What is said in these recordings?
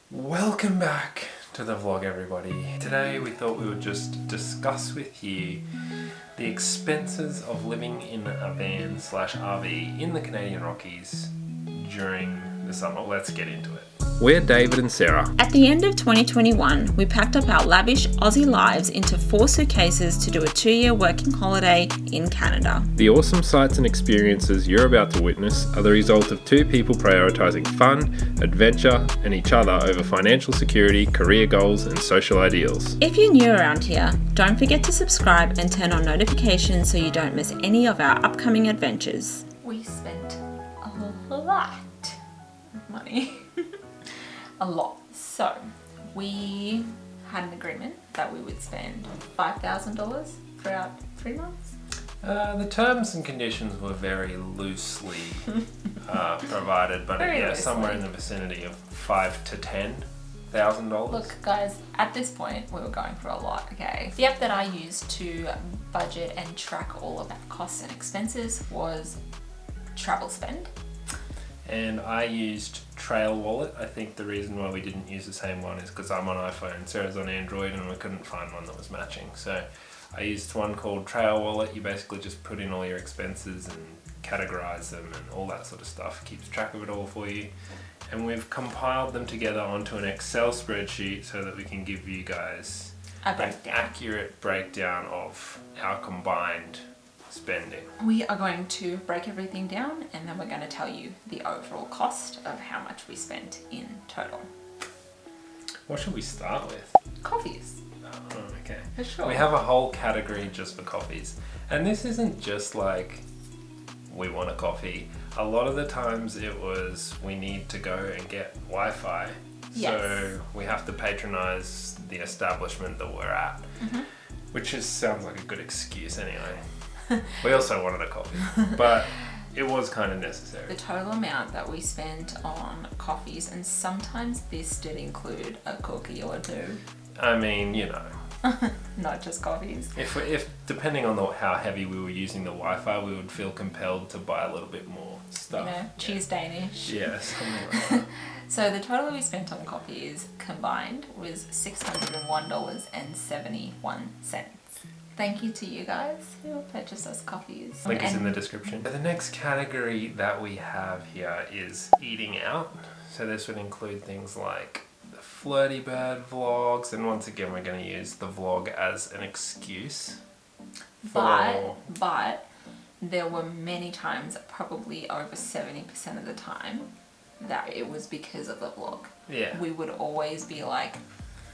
Welcome back to the vlog, everybody. Today we thought we would just discuss with you the expenses of living in a van / RV in the Canadian Rockies during the summer. Let's get into it. We're David and Sarah. At the end of 2021, we packed up our lavish Aussie lives into 4 suitcases to do a 2-year working holiday in Canada. The awesome sights and experiences you're about to witness are the result of 2 people prioritising fun, adventure, and each other over financial security, career goals, and social ideals. If you're new around here, don't forget to subscribe and turn on notifications so you don't miss any of our upcoming adventures. We spent a lot of money. A lot. So we had an agreement that we would spend $5,000 throughout 3 months. The terms and conditions were very loosely provided, but somewhere in the vicinity of $5,000 to $10,000. Look, guys, at this point we were going for a lot. Okay, the app that I used to budget and track all of our costs and expenses was Travel Spend. And I used Trail Wallet. I think the reason why we didn't use the same one is because I'm on iPhone, Sarah's on Android, and we couldn't find one that was matching. So I used one called Trail Wallet. You basically just put in all your expenses and categorize them and all that sort of stuff. Keeps track of it all for you. And we've compiled them together onto an Excel spreadsheet so that we can give you guys an accurate breakdown of our combined spending. We are going to break everything down and then we're going to tell you the overall cost of how much we spent in total. What should we start with? Coffees. Oh, okay. For sure. We have a whole category just for coffees. And this isn't just like we want a coffee. A lot of the times it was we need to go and get Wi-Fi. Yes. So we have to patronize the establishment that we're at, which sounds like a good excuse anyway. We also wanted a coffee, but it was kind of necessary. The total amount that we spent on coffees, and sometimes this did include a cookie or 2. I mean, you know. Not just coffees. If depending on how heavy we were using the Wi-Fi, we would feel compelled to buy a little bit more stuff. You know, cheese Danish. Yeah, something like that. So the total we spent on coffees combined was $601.71. Thank you to you guys who purchased us coffees. Link is in the description. The next category that we have here is eating out. So this would include things like the Flirty Bird vlogs, and once again we're going to use the vlog as an excuse. But there were many times, probably over 70% of the time, that it was because of the vlog. Yeah. We would always be like,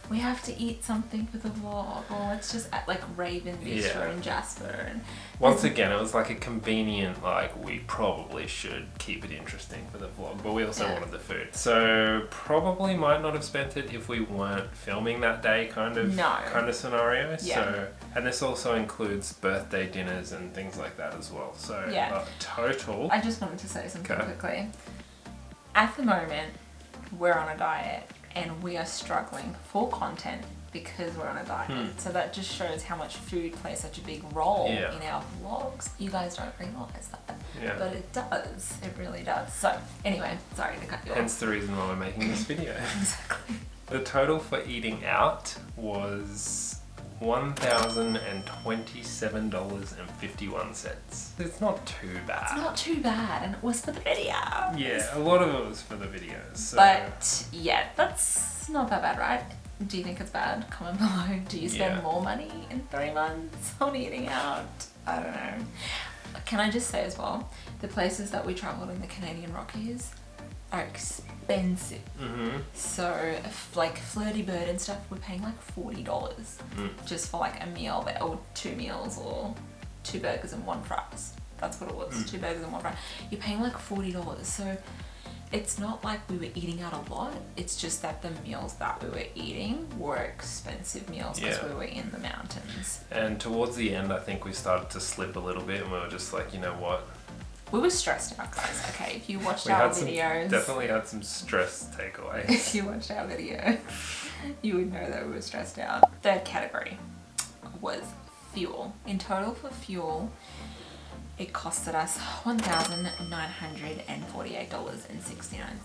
we have to eat something for the vlog, or let's just act like Raven Bistro and Jasper. And once again, it was like a convenient, like, we probably should keep it interesting for the vlog, but we also wanted the food. So probably might not have spent it if we weren't filming that day kind of scenario. Yeah. So, and this also includes birthday dinners and things like that as well. So total. I just wanted to say something quickly. At the moment, we're on a diet. And we are struggling for content because we're on a diet. So that just shows how much food plays such a big role in our vlogs. You guys don't realise that. Yeah. But it does. It really does. So anyway, sorry to cut you off. Hence the reason why we're making this video. Exactly. The total for eating out was $1,027.51. It's not too bad. It's not too bad, and it was for the video. Yeah, a lot of it was for the videos. So. But yeah, that's not that bad, right? Do you think it's bad? Comment below. Do you spend more money in 3 months on eating out? I don't know. Can I just say as well, the places that we travelled in the Canadian Rockies are expensive. So like Flirty Bird and stuff, we're paying like $40 just for like a meal, or 2 meals, or 2 burgers and 1 fries. That's what it was, 2 burgers and 1 fry. You're paying like $40. So it's not like we were eating out a lot. It's just that the meals that we were eating were expensive meals because we were in the mountains. And towards the end, I think we started to slip a little bit, and we were just like, you know what? We were stressed out, guys. Okay, if you watched our videos... Definitely had some stress takeaways. If you watched our video, you would know that we were stressed out. Third category was fuel. In total for fuel, it costed us $1,948.69.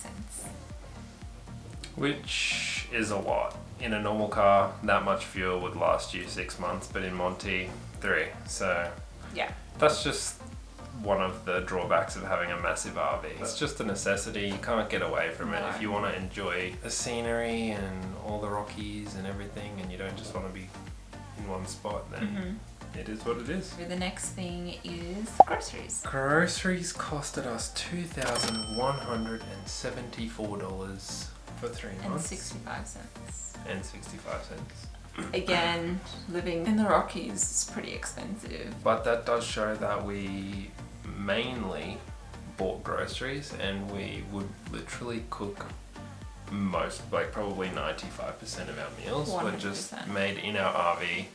which is a lot. In a normal car, that much fuel would last you 6 months, but in Monty, 3. So Yeah. that's just one of the drawbacks of having a massive RV. It's just a necessity. You can't get away from it. No. If you want to enjoy the scenery and all the Rockies and everything, and you don't just want to be in one spot, then it is what it is. The next thing is groceries. Groceries costed us $2,174 for 3 And months. 65 cents. And 65 cents. Again, living in the Rockies is pretty expensive. But that does show that we mainly bought groceries, and we would literally cook most, like probably 95% of our meals were just 100%. made in our RV.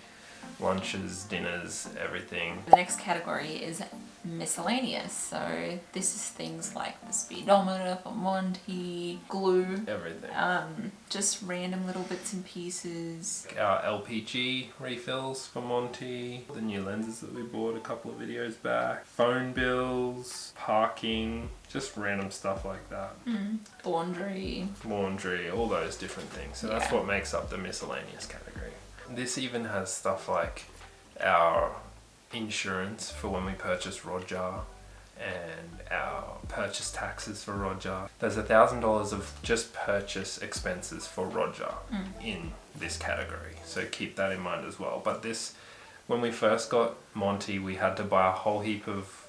Lunches, dinners, everything. The next category is miscellaneous. So this is things like the speedometer for Monty, glue, Everything. just random little bits and pieces. Our LPG refills for Monty, the new lenses that we bought a couple of videos back, phone bills, parking, just random stuff like that. Laundry. Laundry, all those different things. So that's Yeah. what makes up the miscellaneous category. This even has stuff like our insurance for when we purchase Roger and our purchase taxes for Roger. There's $1,000 of just purchase expenses for Roger in this category. So keep that in mind as well. But this, when we first got Monty, we had to buy a whole heap of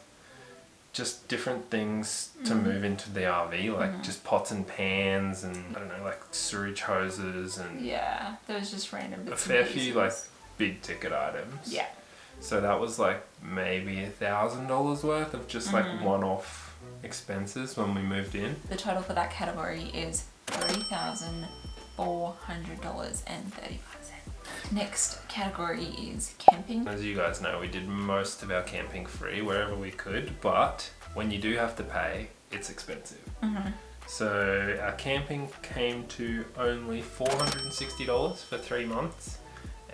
just different things to move into the RV, like just pots and pans and I don't know, like sewage hoses and Yeah, there was just random a bits fair and pieces. few like big ticket items. Yeah. So that was like maybe $1,000 worth of just like one-off expenses when we moved in. The total for that category is $3,400.35. Next category is camping. As you guys know, we did most of our camping free wherever we could, but when you do have to pay, it's expensive. So our camping came to only $460 for 3 months,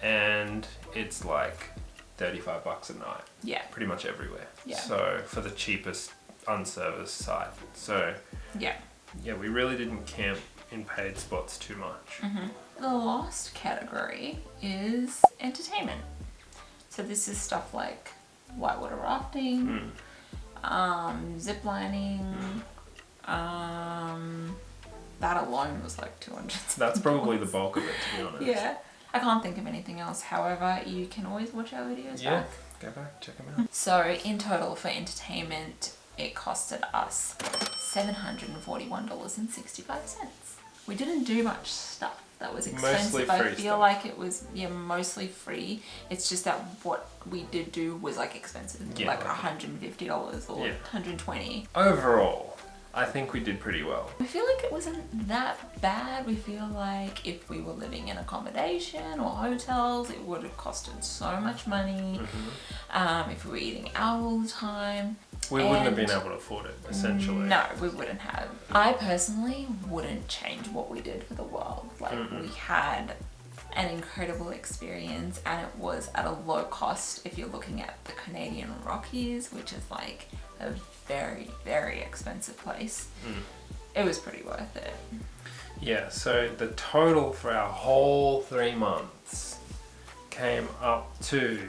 and it's like $35 a night. Yeah. Pretty much everywhere. Yeah. So for the cheapest unserviced site. So Yeah. yeah, we really didn't camp in paid spots too much. The last category is entertainment. So this is stuff like whitewater rafting, zip lining. That alone was like $200. That's probably the bulk of it, to be honest. Yeah. I can't think of anything else. However, you can always watch our videos Yeah, back. go back, check them out. So in total for entertainment, it costed us $741.65. We didn't do much stuff that was expensive. Mostly I free feel stuff. like it was mostly free. It's just that what we did do was like expensive, Yeah, like like- $150 or Yeah. $120. Overall, I think we did pretty well. I feel like it wasn't that bad. We feel like if we were living in accommodation or hotels, it would have costed so much money. If we were eating out all the time. We wouldn't have And- been able to afford it, essentially. No, we wouldn't have. I personally wouldn't change what we did for the world. Like, we had an incredible experience, and it was at a low cost if you're looking at the Canadian Rockies, which is like a very, very expensive place. It was pretty worth it. Yeah, so the total for our whole 3 months came up to,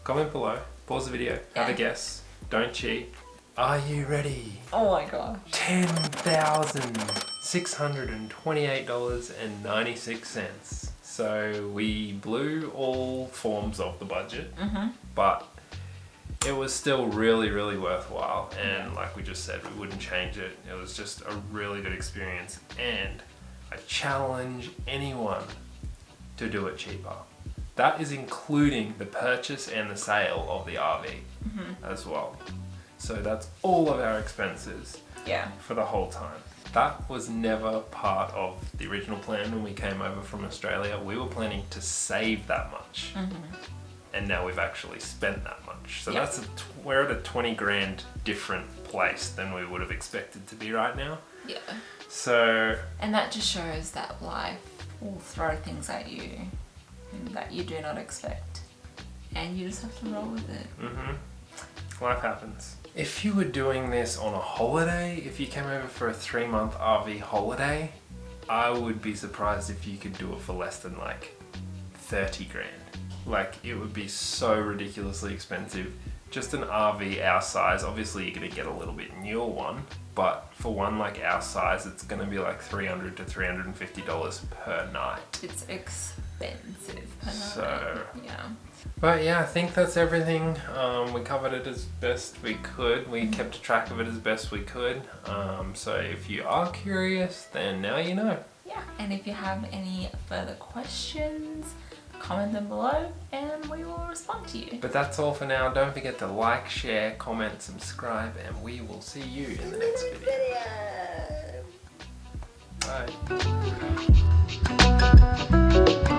comment below, pause the video, have a Yeah. guess, don't cheat. Are you ready? Oh my gosh. $10,628.96. So we blew all forms of the budget, but it was still really, really worthwhile. And like we just said, we wouldn't change it. It was just a really good experience. And I challenge anyone to do it cheaper. That is including the purchase and the sale of the RV as well. So that's all of our expenses Yeah. for the whole time. That was never part of the original plan when we came over from Australia. We were planning to save that much. And now we've actually spent that much. So Yep. we're at a 20 grand different place than we would have expected to be right now. Yeah. So And that just shows that life will throw things at you that you do not expect. And you just have to roll with it. life happens. If you were doing this on a holiday, if you came over for a 3-month RV holiday, I would be surprised if you could do it for less than like 30 grand. Like, it would be so ridiculously expensive. Just an RV our size, obviously you're gonna get a little bit newer one, but for one like our size, it's gonna be like $300 to $350 per night. It's expensive per night. So, yeah. But yeah, I think that's everything. We covered it as best we could. We kept track of it as best we could. So if you are curious, then now you know. Yeah, and if you have any further questions, comment them below and we will respond to you. But that's all for now. Don't forget to like, share, comment, subscribe, and we will see you in the next video. Bye.